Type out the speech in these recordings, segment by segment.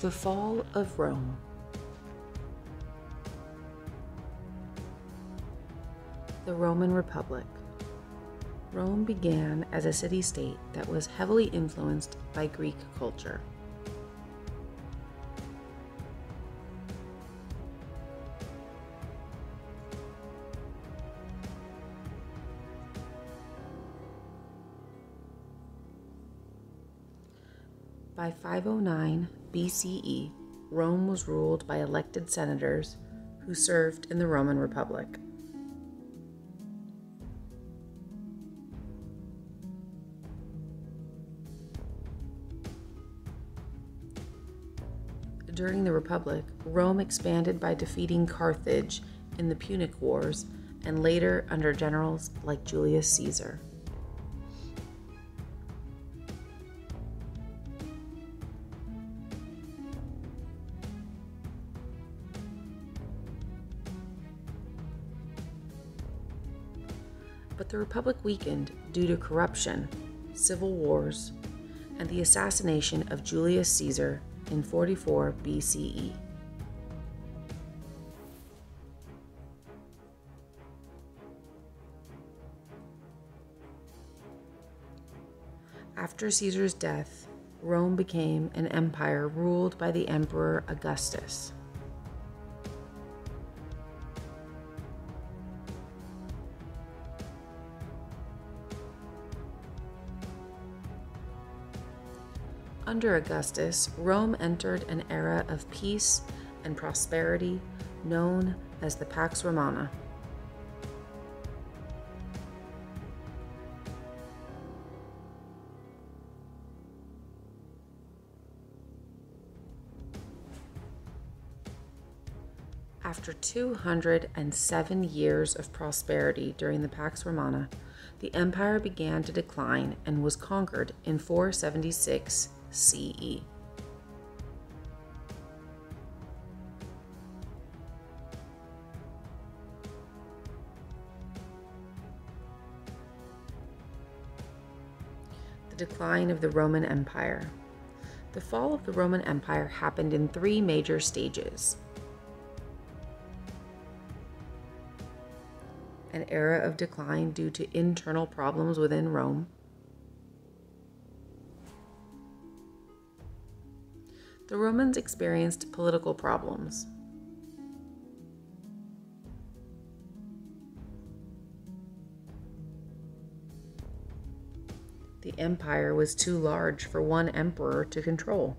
The fall of Rome. The Roman Republic. Rome began as a city-state that was heavily influenced by Greek culture. By 509 BCE, Rome was ruled by elected senators who served in the Roman Republic. During the Republic, Rome expanded by defeating Carthage in the Punic Wars and later under generals like Julius Caesar. But the Republic weakened due to corruption, civil wars, and the assassination of Julius Caesar in 44 BCE. After Caesar's death, Rome became an empire ruled by the Emperor Augustus. Under Augustus, Rome entered an era of peace and prosperity known as the Pax Romana. After 207 years of prosperity during the Pax Romana, the empire began to decline and was conquered in 476 CE. The decline of the Roman Empire. The fall of the Roman Empire happened in three major stages. An era of decline due to internal problems within Rome. The Romans experienced political problems. The empire was too large for one emperor to control.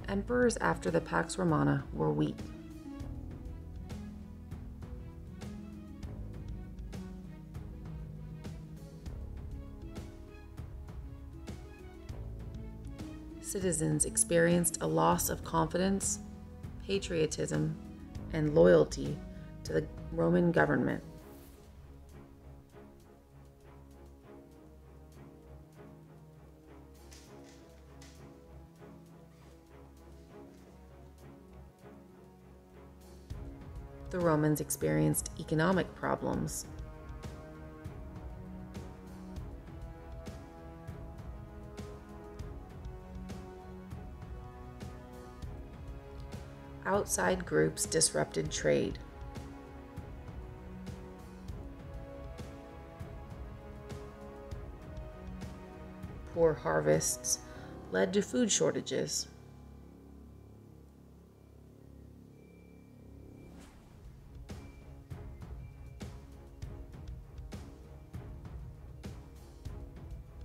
Emperors after the Pax Romana were weak. Citizens experienced a loss of confidence, patriotism, and loyalty to the Roman government. The Romans experienced economic problems. Outside groups disrupted trade. Poor harvests led to food shortages.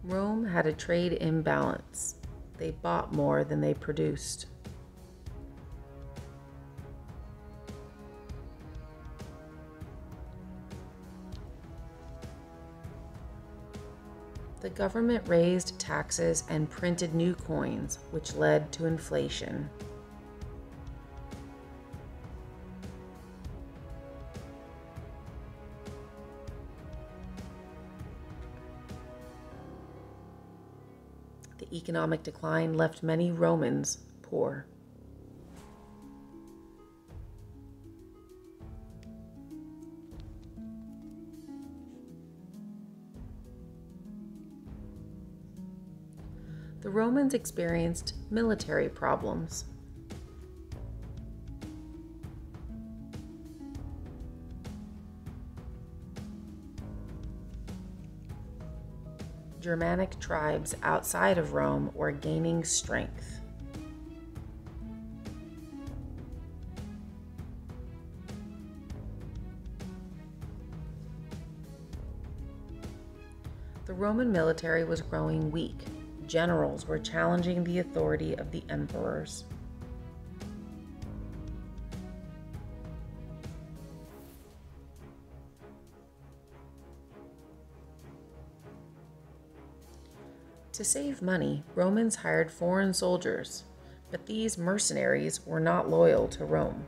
Rome had a trade imbalance. They bought more than they produced. The government raised taxes and printed new coins, which led to inflation. The economic decline left many Romans poor. The Romans experienced military problems. Germanic tribes outside of Rome were gaining strength. The Roman military was growing weak. Generals were challenging the authority of the emperors. To save money, Romans hired foreign soldiers, but these mercenaries were not loyal to Rome.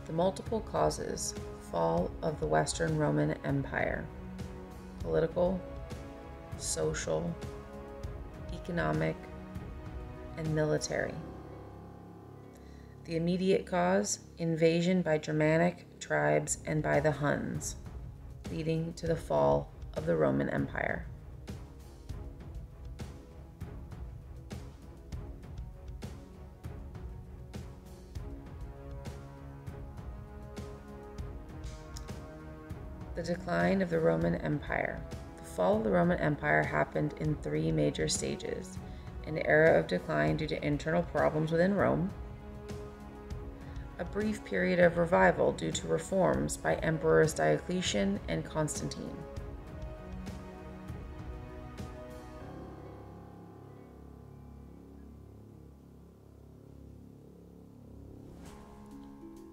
The multiple causes: fall of the Western Roman Empire, political, social, economic, and military. The immediate cause: invasion by Germanic tribes and by the Huns, leading to the fall of the Roman Empire. The decline of the Roman Empire. The fall of the Roman Empire happened in three major stages: an era of decline due to internal problems within Rome, a brief period of revival due to reforms by Emperors Diocletian and Constantine.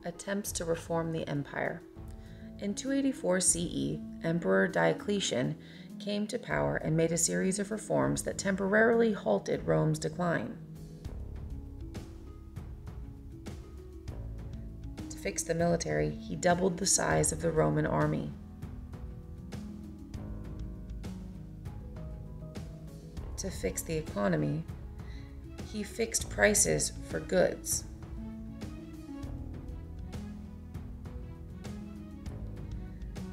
Attempts to reform the empire. In 284 CE, Emperor Diocletian came to power and made a series of reforms that temporarily halted Rome's decline. To fix the military, he doubled the size of the Roman army. To fix the economy, he fixed prices for goods.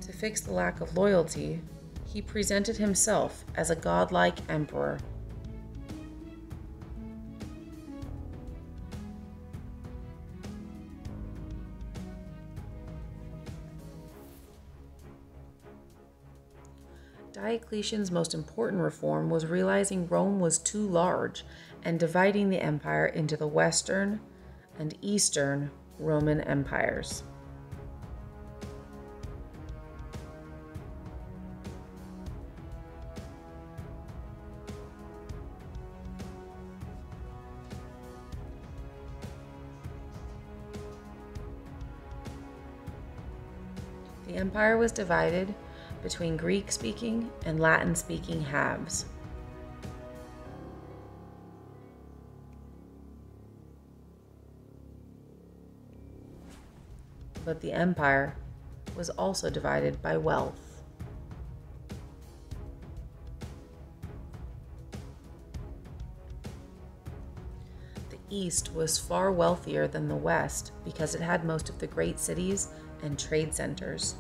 To fix the lack of loyalty, he presented himself as a godlike emperor. Diocletian's most important reform was realizing Rome was too large and dividing the empire into the Western and Eastern Roman empires. The empire was divided between Greek-speaking and Latin-speaking halves. But the empire was also divided by wealth. The East was far wealthier than the West because it had most of the great cities and trade centers.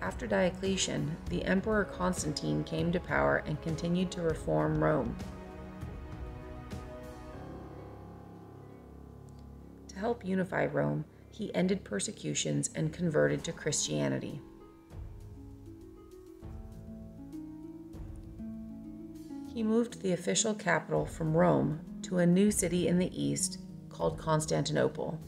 After Diocletian, the Emperor Constantine came to power and continued to reform Rome. To help unify Rome, he ended persecutions and converted to Christianity. He moved the official capital from Rome to a new city in the east called Constantinople.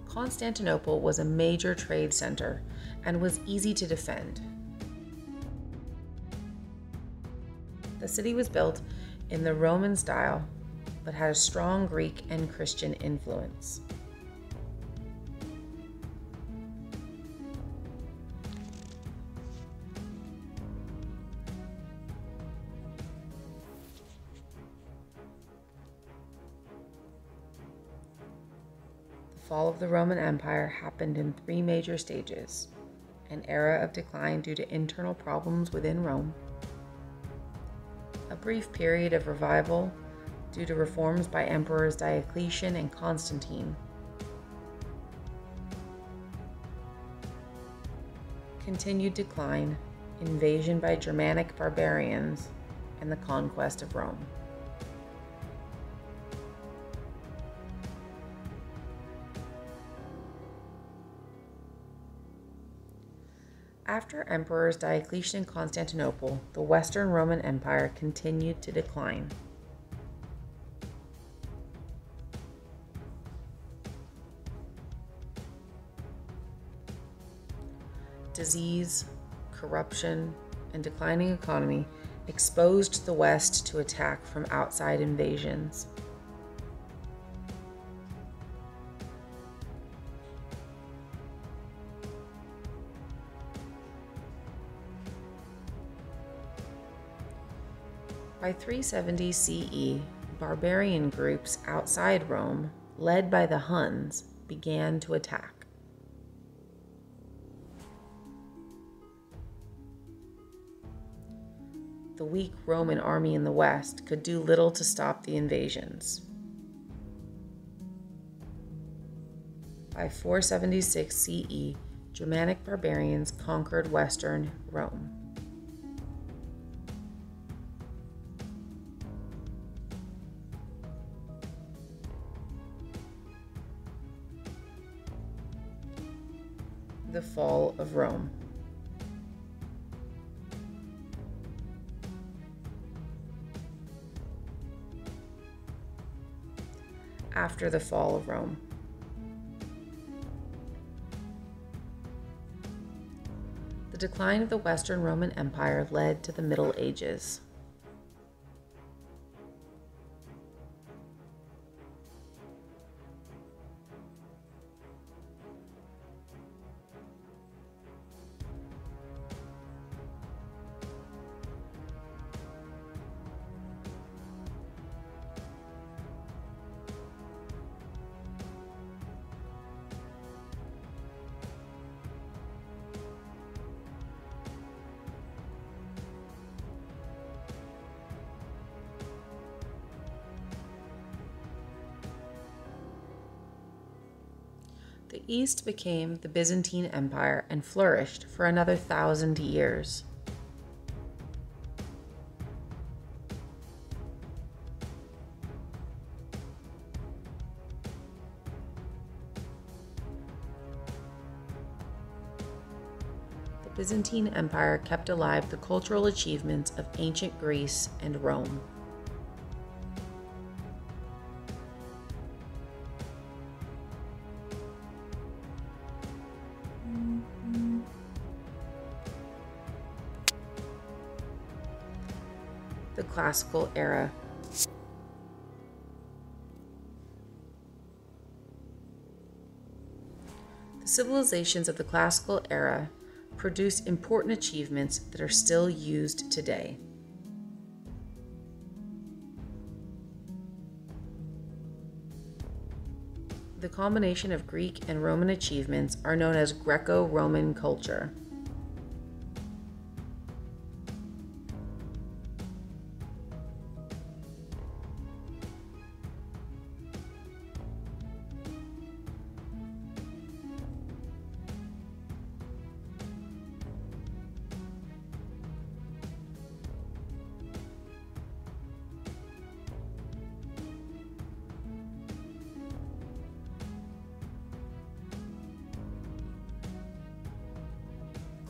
Constantinople was a major trade center and was easy to defend. The city was built in the Roman style, but had a strong Greek and Christian influence. fall of the Roman Empire happened in three major stages: an era of decline due to internal problems within Rome, a brief period of revival due to reforms by emperors Diocletian and Constantine, continued decline, invasion by Germanic barbarians, and the conquest of Rome. After emperors Diocletian and Constantinople, the Western Roman Empire continued to decline. Disease, corruption, and declining economy exposed the West to attack from outside invasions. By 370 CE, barbarian groups outside Rome, led by the Huns, began to attack. The weak Roman army in the West could do little to stop the invasions. By 476 CE, Germanic barbarians conquered Western Rome. The fall of Rome. After the fall of Rome. The decline of the Western Roman Empire led to the Middle Ages. The East became the Byzantine Empire and flourished for another 1,000 years. The Byzantine Empire kept alive the cultural achievements of ancient Greece and Rome. The Classical Era. The civilizations of the Classical Era produced important achievements that are still used today. The combination of Greek and Roman achievements are known as Greco-Roman culture.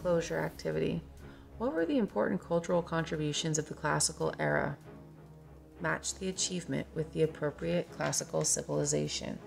Closure activity. What were the important cultural contributions of the Classical Era? Match the achievement with the appropriate classical civilization.